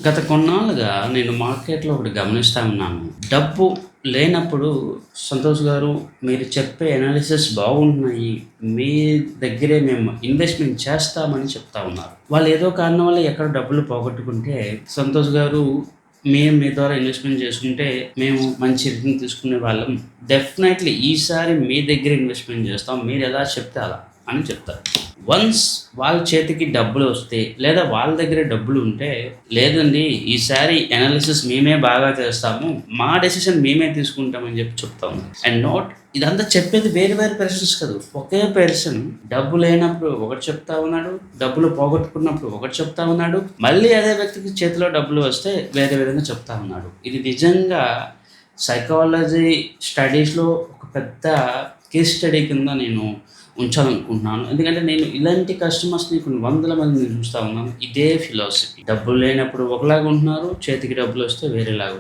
గత కొన్నాళ్ళుగా నేను మార్కెట్‌లో ఒకటి గమనిస్తా ఉన్నాను. డబ్బు లేనప్పుడు సంతోష్ గారు మీరు చెప్పే అనాలిసిస్ బాగుంటున్నాయి. మీ దగ్గరే మేము ఇన్వెస్ట్‌మెంట్ చేస్తామని చెప్తా ఉన్నారు. వాళ్ళు ఏదో కారణం వల్ల ఎక్కడో డబ్బులు పోగొట్టుకుంటే సంతోష్ గారు మేము మీ ద్వారా ఇన్వెస్ట్‌మెంట్ చేసుకుంటే మేము మంచి రిటర్న్ తీసుకునే వాళ్ళం. డెఫినైట్‌లీ ఈసారి మీ దగ్గర ఇన్వెస్ట్‌మెంట్ చేస్తాం. మీరు ఎలా చెప్తే అలా అని చెప్తారు. వన్స్ వాళ్ళ చేతికి డబ్బులు వస్తే లేదా వాళ్ళ దగ్గర డబ్బులు ఉంటే లేదండి ఈసారి అనాలిసిస్ మేమే బాగా చేస్తాము. మా డెసిషన్ మేమే తీసుకుంటామని చెప్పి చెప్తా ఉన్నాం. అండ్ నాట్ ఇదంతా చెప్పేది వేరే వేరే పర్సన్స్ కాదు. ఒకే పర్సన్ డబ్బు లేనప్పుడు ఒకటి చెప్తా ఉన్నాడు. డబ్బులు పోగొట్టుకున్నప్పుడు ఒకటి చెప్తా ఉన్నాడు. మళ్ళీ అదే వ్యక్తికి చేతిలో డబ్బులు వస్తే వేరే విధంగా చెప్తా ఉన్నాడు. ఇది నిజంగా సైకాలజీ స్టడీస్‌లో ఒక పెద్ద కేస్ స్టడీ కింద నేను ఉంచాలనుకుంటున్నాను. ఎందుకంటే నేను ఇలాంటి కస్టమర్స్‌ని కొన్ని వందల మందిని చూస్తా ఉన్నాను. ఇదే ఫిలాసఫీ. డబ్బులు లేనప్పుడు ఒకలాగా ఉంటున్నారు. చేతికి డబ్బులొస్తే వేరేలాగా